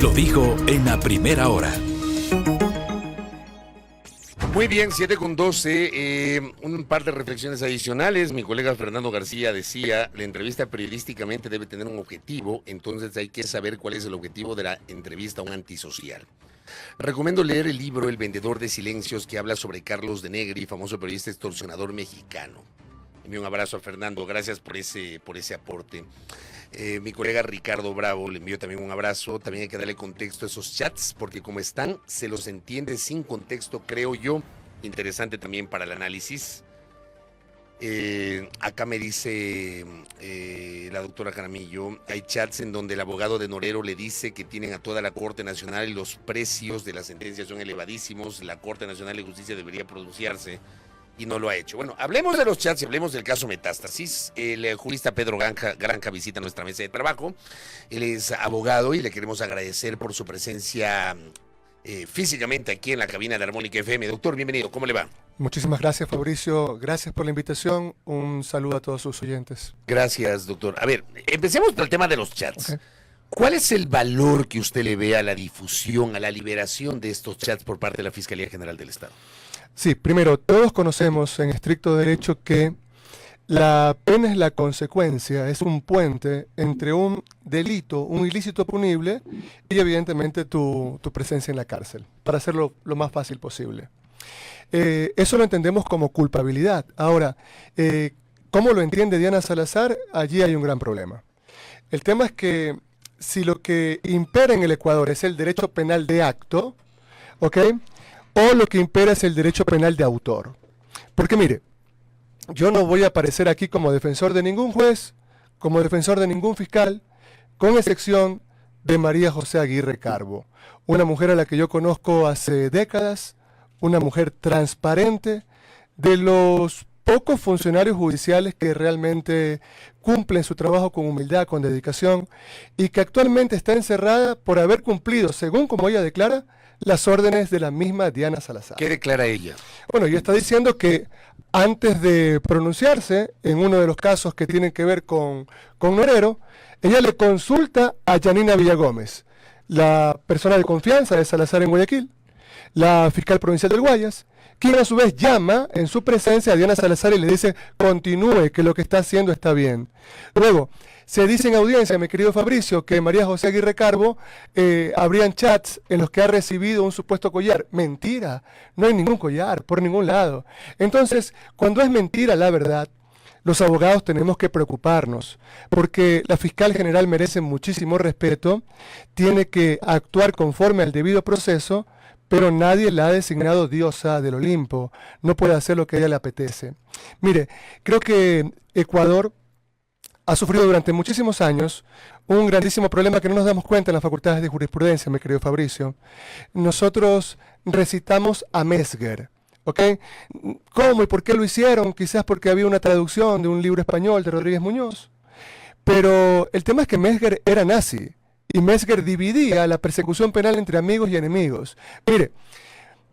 Lo dijo en la primera hora. Muy bien, 7:12, un par de reflexiones adicionales. Mi colega Fernando García decía, la entrevista periodísticamente debe tener un objetivo, entonces hay que saber cuál es el objetivo de la entrevista a un antisocial. Recomiendo leer el libro El vendedor de silencios, que habla sobre Carlos de Negri, famoso periodista extorsionador mexicano. Envío un abrazo a Fernando, gracias por ese aporte. Mi colega Ricardo Bravo le envió también un abrazo. También hay que darle contexto a esos chats, porque como están, se los entiende sin contexto, creo yo. Interesante también para el análisis. Acá me dice la doctora Jaramillo, hay chats en donde el abogado de Norero le dice que tienen a toda la Corte Nacional y los precios de las sentencias son elevadísimos, la Corte Nacional de Justicia debería pronunciarse y no lo ha hecho. Bueno, hablemos de los chats y hablemos del caso Metástasis. El jurista Pedro Granja visita nuestra mesa de trabajo. Él es abogado y le queremos agradecer por su presencia físicamente aquí en la cabina de Armónica FM. Doctor, bienvenido, ¿cómo le va? Muchísimas gracias, Fabricio. Gracias por la invitación. Un saludo a todos sus oyentes. Gracias, doctor. A ver, empecemos por el tema de los chats. Okay. ¿Cuál es el valor que usted le ve a la difusión, a la liberación de estos chats por parte de la Fiscalía General del Estado? Sí, primero, todos conocemos en estricto derecho que la pena es la consecuencia, es un puente entre un delito, un ilícito punible y evidentemente tu presencia en la cárcel, para hacerlo lo más fácil posible. Eso lo entendemos como culpabilidad. Ahora, ¿cómo lo entiende Diana Salazar? Allí hay un gran problema. El tema es que si lo que impera en el Ecuador es el derecho penal de acto, ¿ok?, o lo que impera es el derecho penal de autor. Porque mire, yo no voy a aparecer aquí como defensor de ningún juez, como defensor de ningún fiscal, con excepción de María José Aguirre Carbo, una mujer a la que yo conozco hace décadas, una mujer transparente, de los pocos funcionarios judiciales que realmente cumplen su trabajo con humildad, con dedicación, y que actualmente está encerrada por haber cumplido, según como ella declara, las órdenes de la misma Diana Salazar. ¿Qué declara ella? Bueno, ella está diciendo que antes de pronunciarse en uno de los casos que tienen que ver con Norero, ella le consulta a Yanina Villagómez, la persona de confianza de Salazar en Guayaquil, la fiscal provincial del Guayas, quien a su vez llama en su presencia a Diana Salazar y le dice, continúe, que lo que está haciendo está bien. Luego, se dice en audiencia, mi querido Fabricio, que María José Aguirre Carbo habrían chats en los que ha recibido un supuesto collar. Mentira, no hay ningún collar, por ningún lado. Entonces, cuando es mentira la verdad, los abogados tenemos que preocuparnos, porque la fiscal general merece muchísimo respeto, tiene que actuar conforme al debido proceso, pero nadie la ha designado diosa del Olimpo, no puede hacer lo que a ella le apetece. Mire, creo que Ecuador ha sufrido durante muchísimos años un grandísimo problema que no nos damos cuenta en las facultades de jurisprudencia, mi querido Fabricio. Nosotros recitamos a Mesger, ¿ok? ¿Cómo y por qué lo hicieron? Quizás porque había una traducción de un libro español de Rodríguez Muñoz. Pero el tema es que Mesger era nazi y Mesger dividía la persecución penal entre amigos y enemigos. Mire,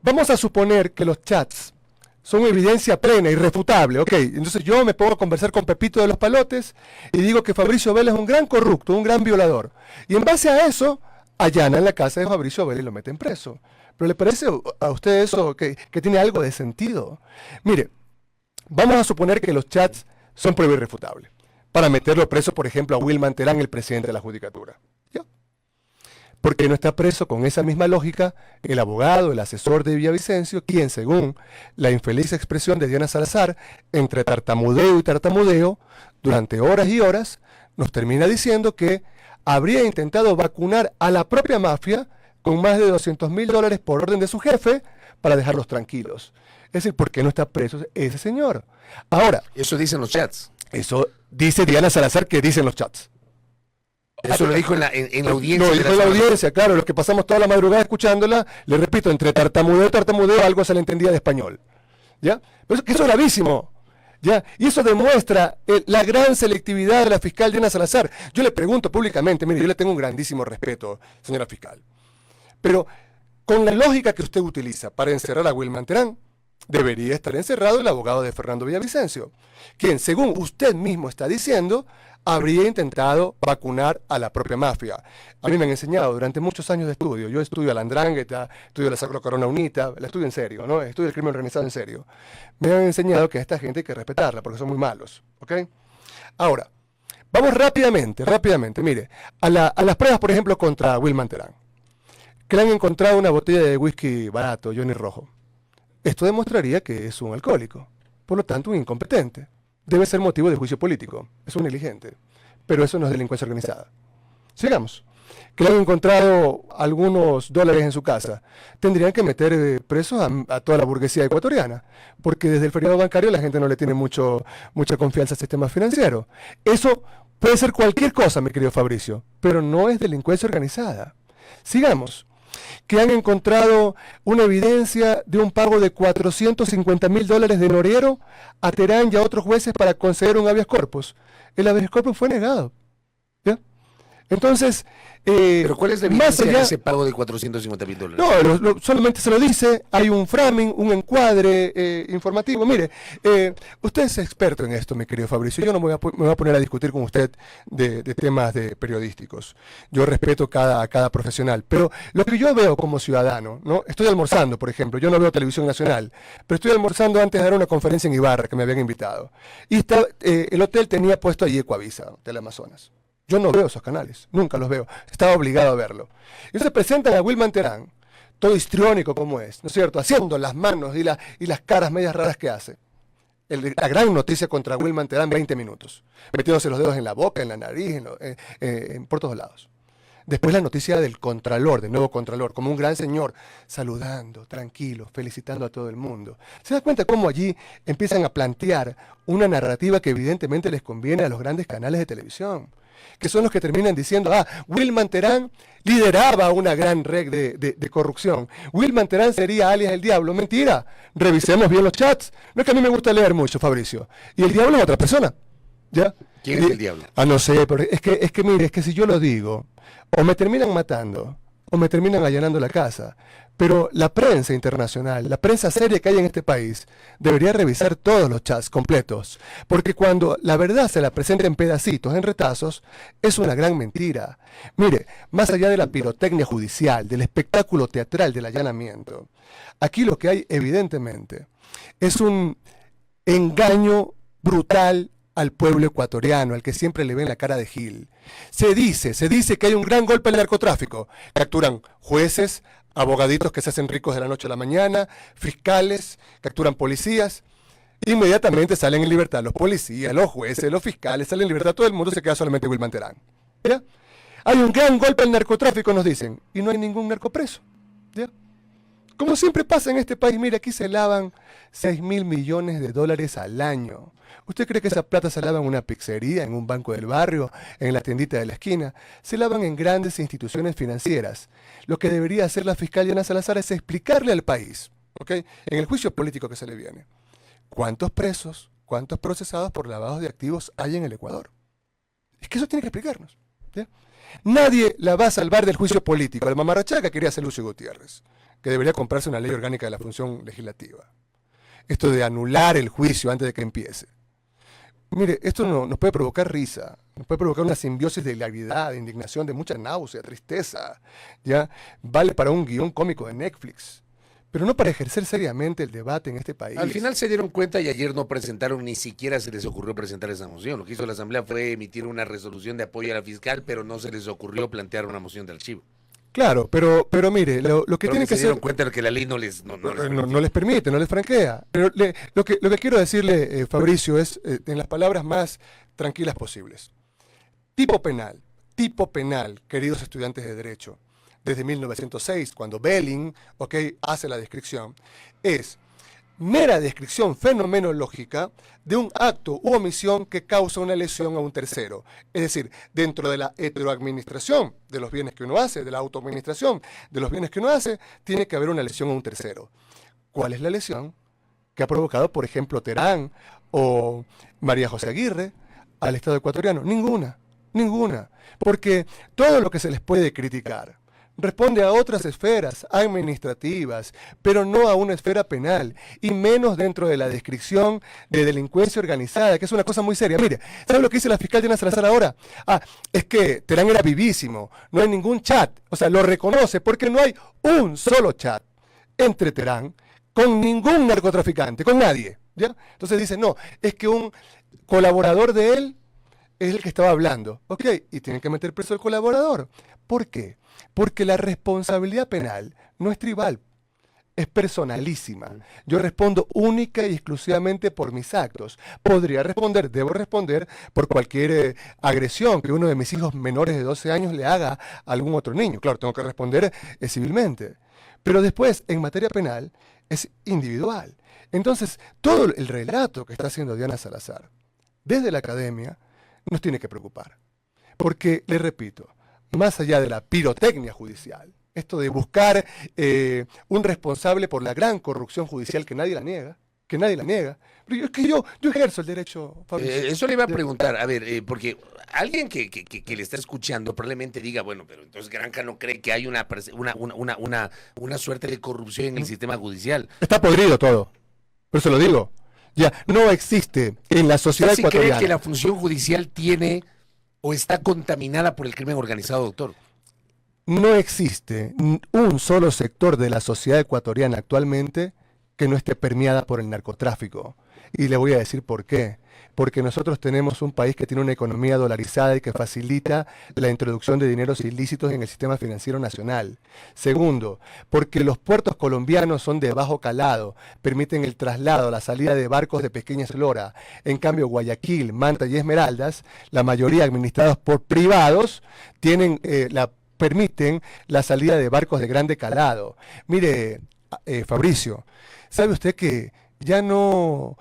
vamos a suponer que los chats son evidencia plena, irrefutable, ok. Entonces yo me pongo a conversar con Pepito de los Palotes y digo que Fabricio Vélez es un gran corrupto, un gran violador. Y en base a eso, allanan la casa de Fabricio Vélez y lo meten preso. ¿Pero le parece a usted eso que tiene algo de sentido? Mire, vamos a suponer que los chats son prueba irrefutable, para meterlo preso, por ejemplo, a Wilman Terán, el presidente de la Judicatura. ¿Ya? Porque no está preso con esa misma lógica el abogado, el asesor de Villavicencio, quien, según la infeliz expresión de Diana Salazar, entre tartamudeo y tartamudeo, durante horas y horas, nos termina diciendo que habría intentado vacunar a la propia mafia con más de $200.000 por orden de su jefe para dejarlos tranquilos. Es decir, ¿por qué no está preso ese señor? Ahora, eso dicen los chats. Eso dice Diana Salazar que dicen los chats. Eso lo dijo en la audiencia. No, dijo en la audiencia, claro, los que pasamos toda la madrugada escuchándola, le repito, entre tartamudeo y tartamudeo algo se le entendía de español. ¿Ya? Pero eso es gravísimo. ¿Ya? Y eso demuestra la gran selectividad de la fiscal Diana Salazar. Yo le pregunto públicamente, mire, yo le tengo un grandísimo respeto, señora fiscal, pero con la lógica que usted utiliza para encerrar a Wilman Terán, debería estar encerrado el abogado de Fernando Villavicencio, quien, según usted mismo está diciendo, habría intentado vacunar a la propia mafia. A mí me han enseñado durante muchos años de estudio, yo estudio la Andrangheta, estudio la Sacro Corona Unita, la estudio en serio, ¿no? Estudio el crimen organizado en serio. Me han enseñado que a esta gente hay que respetarla porque son muy malos, ¿ok? Ahora, vamos rápidamente, mire, a las pruebas, por ejemplo, contra Wilman Terán, que le han encontrado una botella de whisky barato, Johnny Rojo. Esto demostraría que es un alcohólico, por lo tanto un incompetente. Debe ser motivo de juicio político, es un negligente, pero eso no es delincuencia organizada. Sigamos. Que le han encontrado algunos dólares en su casa, tendrían que meter presos a toda la burguesía ecuatoriana, porque desde el feriado bancario la gente no le tiene mucha confianza al sistema financiero. Eso puede ser cualquier cosa, mi querido Fabricio, pero no es delincuencia organizada. Sigamos. Que han encontrado una evidencia de un pago de $450.000 de Noriero a Terán y a otros jueces para conceder un habeas corpus. El habeas corpus fue negado. ¿Ya? Entonces, ¿pero cuál es la evidencia más allá de ese pago de $450.000? No, solamente se lo dice, hay un framing, un encuadre informativo. Mire, usted es experto en esto, mi querido Fabricio. Yo no me voy a poner a discutir con usted de temas periodísticos. Yo respeto a cada profesional. Pero lo que yo veo como ciudadano, ¿no? Estoy almorzando, por ejemplo. Yo no veo televisión nacional, pero estoy almorzando antes de dar una conferencia en Ibarra que me habían invitado. Y el hotel tenía puesto allí Ecuavisa, Hotel Amazonas. Yo no veo esos canales, nunca los veo. Estaba obligado a verlo. Y entonces presentan a Wilman Terán, todo histriónico como es, ¿no es cierto? Haciendo las manos y las caras medias raras que hace. La gran noticia contra Wilman Terán, 20 minutos. Metiéndose los dedos en la boca, en la nariz, por todos lados. Después la noticia del Contralor, del nuevo Contralor, como un gran señor, saludando, tranquilo, felicitando a todo el mundo. ¿Se da cuenta cómo allí empiezan a plantear una narrativa que evidentemente les conviene a los grandes canales de televisión? Que son los que terminan diciendo, Wilman Terán lideraba una gran red de corrupción. Wilman Terán sería alias el diablo. Mentira, revisemos bien los chats. No es que a mí me gusta leer mucho, Fabricio. Y el diablo es otra persona. ¿Ya? ¿Quién es el diablo? No sé, pero mire, es que si yo lo digo, o me terminan matando, o me terminan allanando la casa. Pero la prensa internacional, la prensa seria que hay en este país, debería revisar todos los chats completos. Porque cuando la verdad se la presenta en pedacitos, en retazos, es una gran mentira. Mire, más allá de la pirotecnia judicial, del espectáculo teatral del allanamiento, aquí lo que hay evidentemente es un engaño brutal al pueblo ecuatoriano, al que siempre le ven la cara de Gil. Se dice que hay un gran golpe al narcotráfico. Capturan jueces, abogaditos que se hacen ricos de la noche a la mañana, fiscales, capturan policías, inmediatamente salen en libertad los policías, los jueces, los fiscales, salen en libertad, todo el mundo se queda solamente Wilman Terán. ¿Ya? Hay un gran golpe al narcotráfico, nos dicen, y no hay ningún narcopreso. ¿Ya? Como siempre pasa en este país, mire, aquí se lavan 6.000 millones de dólares al año. ¿Usted cree que esa plata se lava en una pizzería, en un banco del barrio, en la tiendita de la esquina? Se lavan en grandes instituciones financieras. Lo que debería hacer la fiscal Yana Salazar es explicarle al país, ¿ok?, en el juicio político que se le viene, cuántos presos, cuántos procesados por lavados de activos hay en el Ecuador. Es que eso tiene que explicarnos. ¿Ya? Nadie la va a salvar del juicio político. La mamarrachada que quería hacer Lucio Gutiérrez, que debería comprarse una ley orgánica de la función legislativa. Esto de anular el juicio antes de que empiece. Mire, esto nos puede provocar risa, nos puede provocar una simbiosis de hilaridad, de indignación, de mucha náusea, tristeza, ¿ya? Vale para un guión cómico de Netflix, pero no para ejercer seriamente el debate en este país. Al final se dieron cuenta y ayer no presentaron, ni siquiera se les ocurrió presentar esa moción. Lo que hizo la Asamblea fue emitir una resolución de apoyo a la fiscal, pero no se les ocurrió plantear una moción de archivo. Claro, pero mire, lo que tienen que hacer... Se dieron cuenta de que la ley no les permite, no les franquea. Pero lo que quiero decirle, Fabricio, es en las palabras más tranquilas posibles. Tipo penal, queridos estudiantes de Derecho, desde 1906, cuando Belling, hace la descripción, es mera descripción fenomenológica de un acto u omisión que causa una lesión a un tercero. Es decir, dentro de la heteroadministración de los bienes que uno hace, de la autoadministración de los bienes que uno hace, tiene que haber una lesión a un tercero. ¿Cuál es la lesión que ha provocado, por ejemplo, Terán o María José Aguirre al Estado ecuatoriano? Ninguna. Porque todo lo que se les puede criticar responde a otras esferas administrativas, pero no a una esfera penal, y menos dentro de la descripción de delincuencia organizada, que es una cosa muy seria. Mire, ¿sabe lo que dice la fiscal Diana Salazar ahora? Es que Terán era vivísimo, no hay ningún chat, o sea, lo reconoce porque no hay un solo chat entre Terán con ningún narcotraficante, con nadie, ¿ya? Entonces dice, no, es que un colaborador de él es el que estaba hablando, ¿ok? Y tienen que meter preso al colaborador. ¿Por qué? Porque la responsabilidad penal no es tribal, es personalísima. Yo respondo única y exclusivamente por mis actos. Podría responder, debo responder por cualquier agresión que uno de mis hijos menores de 12 años le haga a algún otro niño. Claro, tengo que responder civilmente. Pero después, en materia penal, es individual. Entonces, todo el relato que está haciendo Diana Salazar, desde la academia, nos tiene que preocupar. Porque, le repito, más allá de la pirotecnia judicial, esto de buscar un responsable por la gran corrupción judicial que nadie la niega, pero es que yo ejerzo el derecho, Fabricio. Eso le iba a preguntar, a ver, porque alguien que le está escuchando probablemente diga, bueno, pero entonces Granja no cree que hay una suerte de corrupción en el sistema judicial. Está podrido todo, por eso lo digo. Ya, no existe en la sociedad ¿Usted sí ecuatoriana. cree que la función judicial tiene o está contaminada por el crimen organizado, doctor? No existe un solo sector de la sociedad ecuatoriana actualmente que no esté permeada por el narcotráfico. Y le voy a decir por qué. Porque nosotros tenemos un país que tiene una economía dolarizada y que facilita la introducción de dineros ilícitos en el sistema financiero nacional. Segundo, porque los puertos colombianos son de bajo calado, permiten el traslado, la salida de barcos de pequeña eslora. En cambio, Guayaquil, Manta y Esmeraldas, la mayoría administrados por privados, permiten la salida de barcos de grande calado. Mire, Fabricio, ¿sabe usted que ya no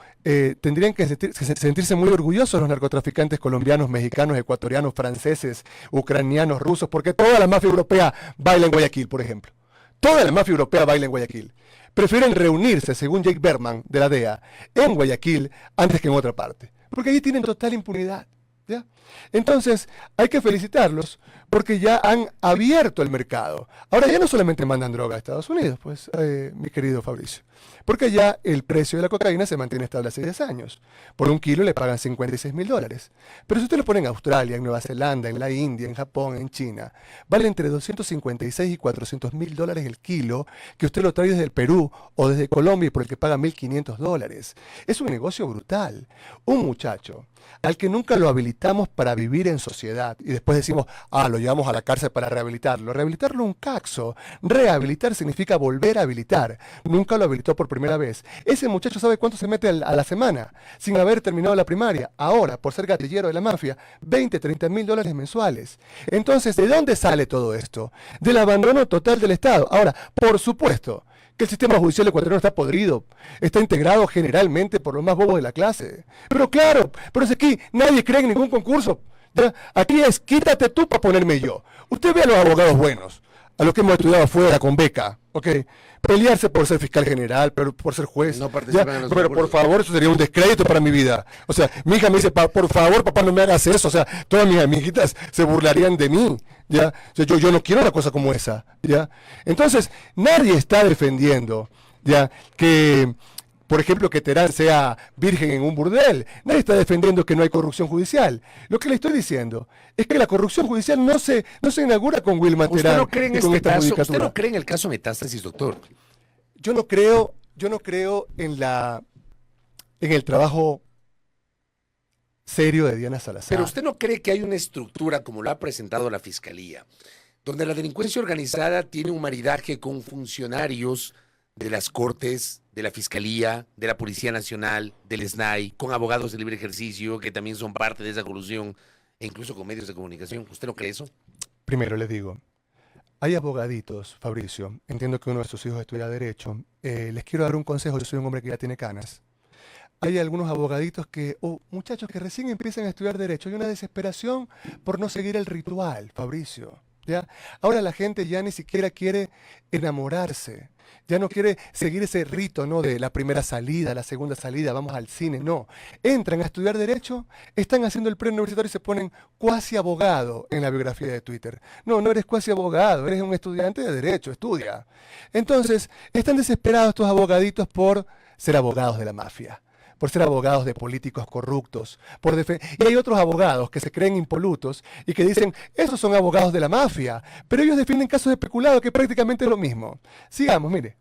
tendrían que sentirse muy orgullosos los narcotraficantes colombianos, mexicanos, ecuatorianos, franceses, ucranianos, rusos, porque toda la mafia europea baila en Guayaquil, por ejemplo? Toda la mafia europea baila en Guayaquil. Prefieren reunirse, según Jake Berman, de la DEA, en Guayaquil antes que en otra parte, porque allí tienen total impunidad, ¿ya? Entonces, hay que felicitarlos porque ya han abierto el mercado. Ahora ya no solamente mandan droga a Estados Unidos, pues, mi querido Fabricio, porque ya el precio de la cocaína se mantiene estable hace 10 años. Por un kilo le pagan $56.000. Pero si usted lo pone en Australia, en Nueva Zelanda, en la India, en Japón, en China, vale entre 256 y $400.000 el kilo, que usted lo trae desde el Perú o desde Colombia y por el que paga $1.500. Es un negocio brutal. Un muchacho al que nunca lo habilitamos para vivir en sociedad y después decimos, lo llevamos a la cárcel para rehabilitarlo. Rehabilitarlo un caxo. Rehabilitar significa volver a habilitar. Nunca lo habilitó por primera vez. Ese muchacho sabe cuánto se mete a la semana sin haber terminado la primaria. Ahora, por ser gatillero de la mafia, 20, 30 mil dólares mensuales. Entonces, ¿de dónde sale todo esto? Del abandono total del Estado. Ahora, por supuesto que el sistema judicial ecuatoriano está podrido, está integrado generalmente por los más bobos de la clase. Pero claro, pero es aquí, nadie cree en ningún concurso. ¿Ya? Aquí es, quítate tú para ponerme yo. Usted ve a los abogados buenos, a los que hemos estudiado afuera con beca, ¿ok? Pelearse por ser fiscal general, pero por ser juez. No participan en los pero por favor, eso sería un descrédito para mi vida. O sea, mi hija me dice, por favor, papá, no me hagas eso. O sea, todas mis amiguitas se burlarían de mí, ¿ya? O sea, yo no quiero una cosa como esa, ¿ya? Entonces, nadie está defendiendo, ¿ya? Que, por ejemplo, que Terán sea virgen en un burdel. Nadie está defendiendo que no hay corrupción judicial. Lo que le estoy diciendo es que la corrupción judicial no se inaugura con Wilma Terán. ¿Usted no cree en el caso Metástasis, doctor? Yo no creo en el trabajo serio de Diana Salazar. Pero usted no cree que hay una estructura, como lo ha presentado la Fiscalía, donde la delincuencia organizada tiene un maridaje con funcionarios de las Cortes, de la Fiscalía, de la Policía Nacional, del SNAI, con abogados de libre ejercicio que también son parte de esa corrupción, e incluso con medios de comunicación? ¿Usted no cree eso? Primero les digo, hay abogaditos, Fabricio, entiendo que uno de sus hijos estudia Derecho, les quiero dar un consejo, yo soy un hombre que ya tiene canas. Hay algunos abogaditos muchachos que recién empiezan a estudiar Derecho, hay una desesperación por no seguir el ritual, Fabricio. ¿Ya? Ahora la gente ya ni siquiera quiere enamorarse, ya no quiere seguir ese rito, ¿no? De la primera salida, la segunda salida, vamos al cine, no. Entran a estudiar Derecho, están haciendo el preuniversitario y se ponen cuasi abogado en la biografía de Twitter. No, no eres cuasi abogado, eres un estudiante de Derecho, estudia. Entonces, están desesperados estos abogaditos por ser abogados de la mafia, por ser abogados de políticos corruptos, y hay otros abogados que se creen impolutos y que dicen, esos son abogados de la mafia, pero ellos defienden casos de peculado que prácticamente es lo mismo. Sigamos, mire,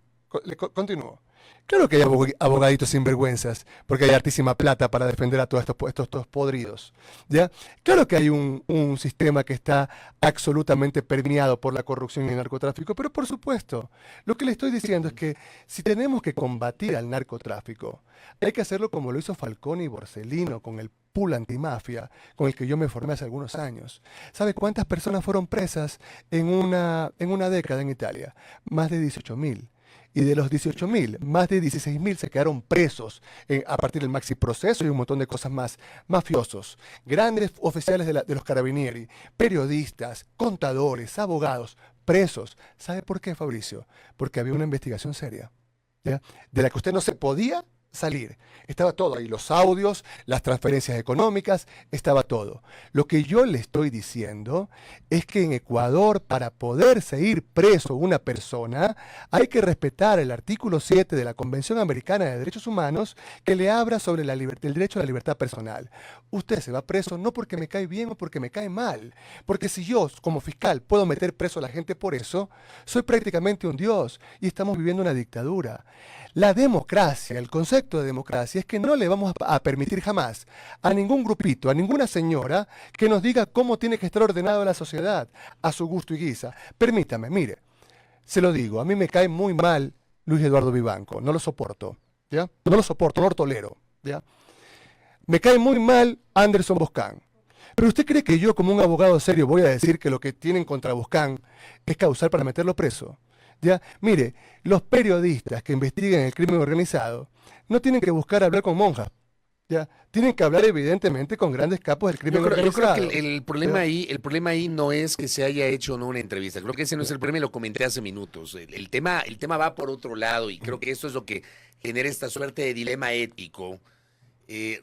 continúo. Claro que hay abogaditos sinvergüenzas, porque hay hartísima plata para defender a todos estos podridos, ¿ya? Claro que hay un sistema que está absolutamente permeado por la corrupción y el narcotráfico, pero por supuesto, lo que le estoy diciendo es que si tenemos que combatir al narcotráfico, hay que hacerlo como lo hizo Falcone y Borsellino con el pool antimafia, con el que yo me formé hace algunos años. ¿Sabe cuántas personas fueron presas en una década en Italia? Más de 18.000. Y de los 18.000, más de 16.000 se quedaron presos a partir del maxi proceso y un montón de cosas más. Mafiosos, grandes oficiales de los carabinieri, periodistas, contadores, abogados, presos. ¿Sabe por qué, Fabricio? Porque había una investigación seria, ¿ya? De la que usted no se podía salir. Estaba todo ahí, los audios, las transferencias económicas, estaba todo. Lo que yo le estoy diciendo es que en Ecuador, para poderse ir preso una persona, hay que respetar el artículo 7 de la Convención Americana de Derechos Humanos, que le habla sobre el derecho a la libertad personal. Usted se va preso no porque me cae bien o porque me cae mal, porque si yo, como fiscal, puedo meter preso a la gente por eso, soy prácticamente un dios y estamos viviendo una dictadura. La democracia, el concepto de democracia es que no le vamos a permitir jamás a ningún grupito, a ninguna señora que nos diga cómo tiene que estar ordenada la sociedad a su gusto y guisa. Permítame, mire, se lo digo, a mí me cae muy mal Luis Eduardo Vivanco, no lo soporto, ¿ya? No lo soporto, no lo tolero, ¿ya? Me cae muy mal Anderson Boscan. Pero ¿usted cree que yo, como un abogado serio, voy a decir que lo que tienen contra Boscan es causal para meterlo preso? ¿Ya? Mire, los periodistas que investigan el crimen organizado no tienen que buscar hablar con monjas, ¿ya? Tienen que hablar evidentemente con grandes capos del crimen organizado. Yo creo que el problema ahí no es que se haya hecho o no una entrevista. Creo que ese no es el problema y lo comenté hace minutos. El tema va por otro lado y creo que esto es lo que genera esta suerte de dilema ético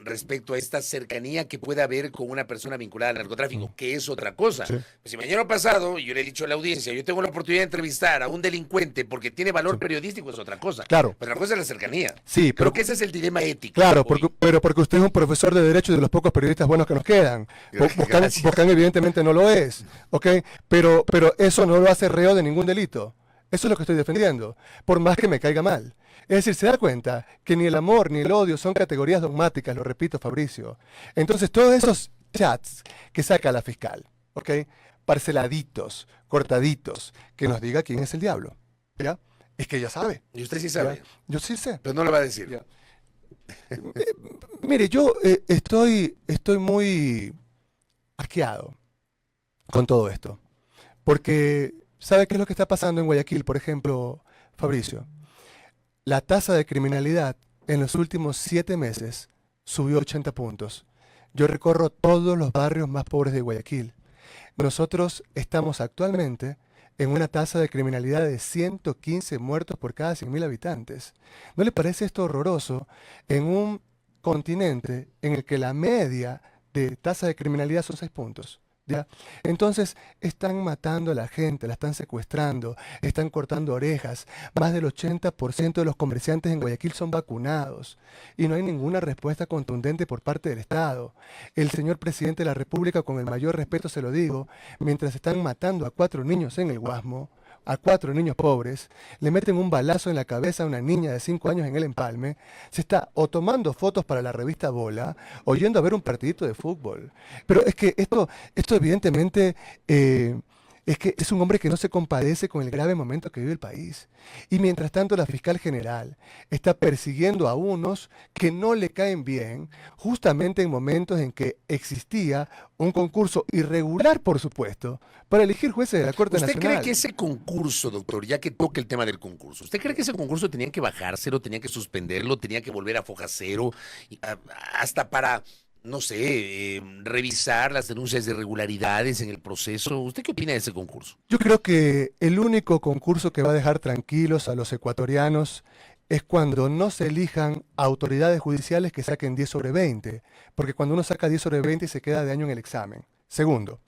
respecto a esta cercanía que puede haber con una persona vinculada al narcotráfico, que es otra cosa. Sí. Pues si mañana pasado, yo le he dicho a la audiencia, yo tengo la oportunidad de entrevistar a un delincuente porque tiene valor periodístico, es otra cosa. Claro. Pero la cosa es la cercanía. Sí, pero creo que ese es el dilema ético. Claro, pero porque usted es un profesor de Derecho y de los pocos periodistas buenos que nos quedan. Boscan evidentemente no lo es, ¿ok? Pero eso no lo hace reo de ningún delito. Eso es lo que estoy defendiendo, por más que me caiga mal. Es decir, se da cuenta que ni el amor ni el odio son categorías dogmáticas, lo repito, Fabricio. Entonces, todos esos chats que saca la fiscal, ¿ok? Parceladitos, cortaditos, que nos diga quién es el diablo, ¿ya? Es que ella sabe. Y usted sí sabe. ¿Ya? Yo sí sé. Pero no lo va a decir. ¿Ya? Mire, yo estoy muy asqueado con todo esto. Porque, ¿sabe qué es lo que está pasando en Guayaquil, por ejemplo, Fabricio? La tasa de criminalidad en los últimos 7 meses subió 80 puntos. Yo recorro todos los barrios más pobres de Guayaquil. Nosotros estamos actualmente en una tasa de criminalidad de 115 muertos por cada 100.000 habitantes. ¿No le parece esto horroroso en un continente en el que la media de tasa de criminalidad son 6 puntos? ¿Ya? Entonces están matando a la gente, la están secuestrando, están cortando orejas. Más del 80% de los comerciantes en Guayaquil son vacunados y no hay ninguna respuesta contundente por parte del Estado. El señor presidente de la República, con el mayor respeto se lo digo, mientras están matando a 4 niños en el Guasmo, a 4 niños pobres, le meten un balazo en la cabeza a una niña de 5 años en el Empalme, se está o tomando fotos para la revista Bola o yendo a ver un partidito de fútbol. Pero es que esto evidentemente es que es un hombre que no se compadece con el grave momento que vive el país. Y mientras tanto la fiscal general está persiguiendo a unos que no le caen bien, justamente en momentos en que existía un concurso irregular, por supuesto, para elegir jueces de la Corte Nacional. ¿Usted cree que ese concurso, doctor, ya que toque el tema del concurso, ¿usted cree que ese concurso tenía que bajárselo, tenía que suspenderlo, tenía que volver a foja cero, hasta para no sé, revisar las denuncias de irregularidades en el proceso. ¿Usted qué opina de ese concurso? Yo creo que el único concurso que va a dejar tranquilos a los ecuatorianos es cuando no se elijan autoridades judiciales que saquen 10 sobre 20, porque cuando uno saca 10 sobre 20 se queda de año en el examen. Segundo,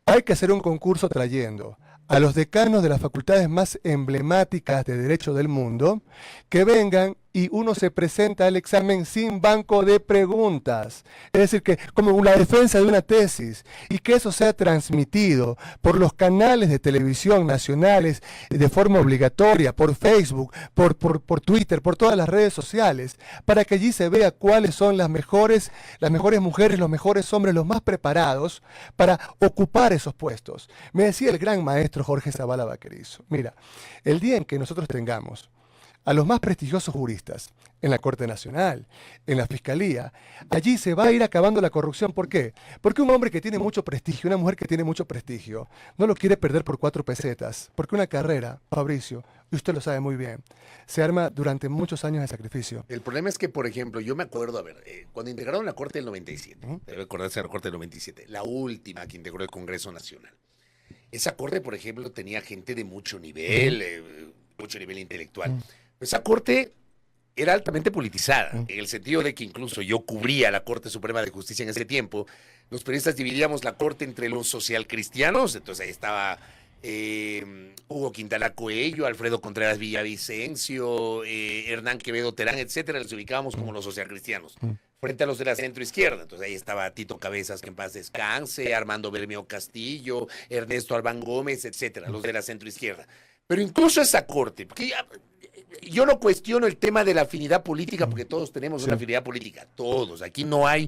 hay que hacer un concurso trayendo a los decanos de las facultades más emblemáticas de derecho del mundo, que vengan y uno se presenta al examen sin banco de preguntas. Es decir, que como la defensa de una tesis, y que eso sea transmitido por los canales de televisión nacionales de forma obligatoria, por Facebook, por Twitter, por todas las redes sociales, para que allí se vea cuáles son las mejores mujeres, los mejores hombres, los más preparados para ocupar esos puestos. Me decía el gran maestro Jorge Zavala Vaquerizo, mira, el día en que nosotros tengamos a los más prestigiosos juristas en la Corte Nacional, en la Fiscalía, allí se va a ir acabando la corrupción. ¿Por qué? Porque un hombre que tiene mucho prestigio, una mujer que tiene mucho prestigio, no lo quiere perder por 4 pesetas, porque una carrera, Fabricio, y usted lo sabe muy bien, se arma durante muchos años de sacrificio. El problema es que, por ejemplo, yo me acuerdo, a ver, cuando integraron la Corte del 97, debe acordarse de la Corte del 97, la última que integró el Congreso Nacional. Esa Corte, por ejemplo, tenía gente de mucho nivel intelectual. Esa Corte era altamente politizada, en el sentido de que incluso yo cubría la Corte Suprema de Justicia en ese tiempo. Los periodistas dividíamos la Corte entre los socialcristianos, entonces ahí estaba Hugo Quintana Coello, Alfredo Contreras Villavicencio, Hernán Quevedo Terán, etcétera, los ubicábamos como los socialcristianos. Frente a los de la centroizquierda, entonces ahí estaba Tito Cabezas, que en paz descanse, Armando Bermeo Castillo, Ernesto Albán Gómez, etcétera, los de la centroizquierda. Pero incluso esa Corte, porque yo no cuestiono el tema de la afinidad política, porque todos tenemos una afinidad política, todos. Aquí no hay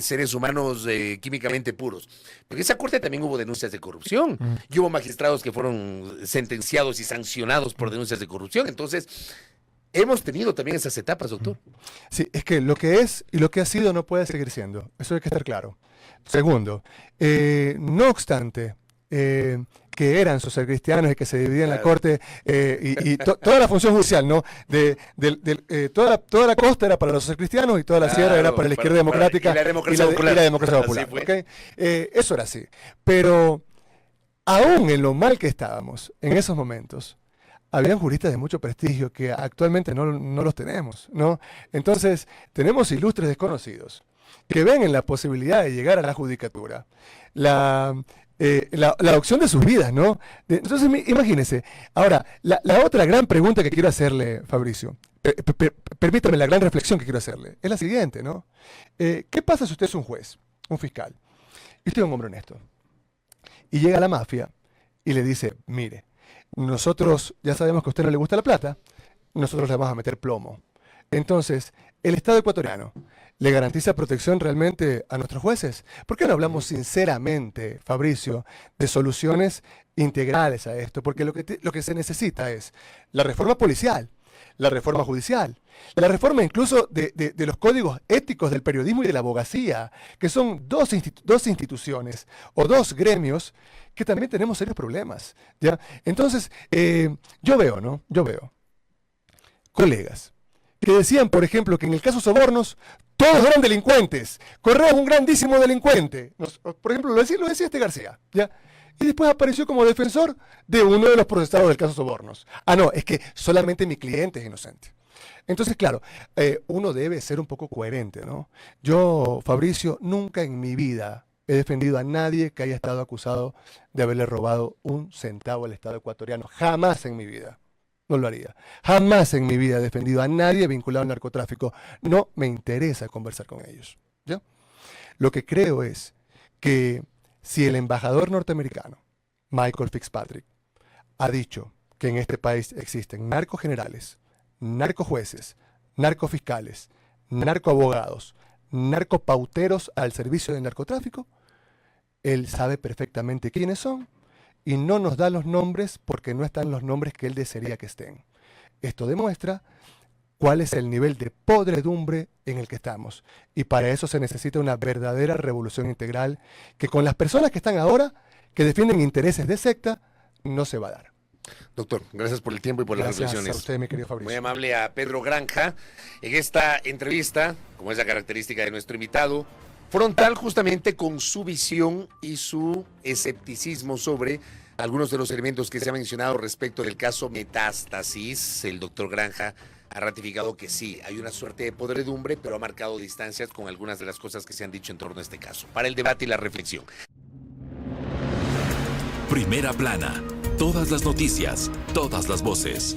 seres humanos químicamente puros. Porque esa Corte también hubo denuncias de corrupción. Y hubo magistrados que fueron sentenciados y sancionados por denuncias de corrupción. Entonces, hemos tenido también esas etapas, doctor. Sí, es que lo que es y lo que ha sido no puede seguir siendo. Eso hay que estar claro. Segundo, no obstante, que eran socialcristianos y que se dividían la Corte toda la función judicial, ¿no? Toda la costa era para los socialcristianos y toda la sierra era para la izquierda democrática y la democracia popular. Y la democracia popular, ¿okay? Eso era así. Pero aún en lo mal que estábamos en esos momentos, habían juristas de mucho prestigio que actualmente no los tenemos, ¿no? Entonces, tenemos ilustres desconocidos que ven en la posibilidad de llegar a la judicatura la opción de sus vidas, ¿no? Entonces, imagínense. Ahora, la otra gran pregunta que quiero hacerle, Fabricio, permítame la gran reflexión que quiero hacerle, es la siguiente, ¿no? ¿Qué pasa si usted es un juez, un fiscal, y usted es un hombre honesto, y llega la mafia y le dice, mire, nosotros ya sabemos que a usted no le gusta la plata, nosotros le vamos a meter plomo? Entonces, el Estado ecuatoriano ¿le garantiza protección realmente a nuestros jueces? ¿Por qué no hablamos sinceramente, Fabricio, de soluciones integrales a esto? Porque lo que se necesita es la reforma policial, la reforma judicial, la reforma incluso de los códigos éticos del periodismo y de la abogacía, que son dos instituciones o dos gremios que también tenemos serios problemas, ¿ya? Entonces, yo veo colegas que decían, por ejemplo, que en el caso Sobornos todos eran delincuentes. Correa es un grandísimo delincuente. Por ejemplo, lo decía este García, ¿ya? Y después apareció como defensor de uno de los procesados del caso Sobornos. Ah, no, es que solamente mi cliente es inocente. Entonces, claro, uno debe ser un poco coherente, ¿no? Yo, Fabricio, nunca en mi vida he defendido a nadie que haya estado acusado de haberle robado un centavo al Estado ecuatoriano. Jamás en mi vida. No lo haría. Jamás en mi vida he defendido a nadie vinculado al narcotráfico. No me interesa conversar con ellos, ¿ya? Lo que creo es que si el embajador norteamericano, Michael Fitzpatrick, ha dicho que en este país existen narcogenerales, narcojueces, narcofiscales, narcoabogados, narcopauteros al servicio del narcotráfico, él sabe perfectamente quiénes son y no nos da los nombres porque no están los nombres que él desearía que estén. Esto demuestra cuál es el nivel de podredumbre en el que estamos. Y para eso se necesita una verdadera revolución integral que con las personas que están ahora, que defienden intereses de secta, no se va a dar. Doctor, gracias por el tiempo y por las Gracias reflexiones. a usted, mi querido Fabricio. Muy amable a Pedro Granja en esta entrevista, como es la característica de nuestro invitado, frontal justamente con su visión y su escepticismo sobre algunos de los elementos que se han mencionado respecto del caso Metástasis. El doctor Granja ha ratificado que sí, hay una suerte de podredumbre, pero ha marcado distancias con algunas de las cosas que se han dicho en torno a este caso. Para el debate y la reflexión. Primera plana. Todas las noticias, todas las voces.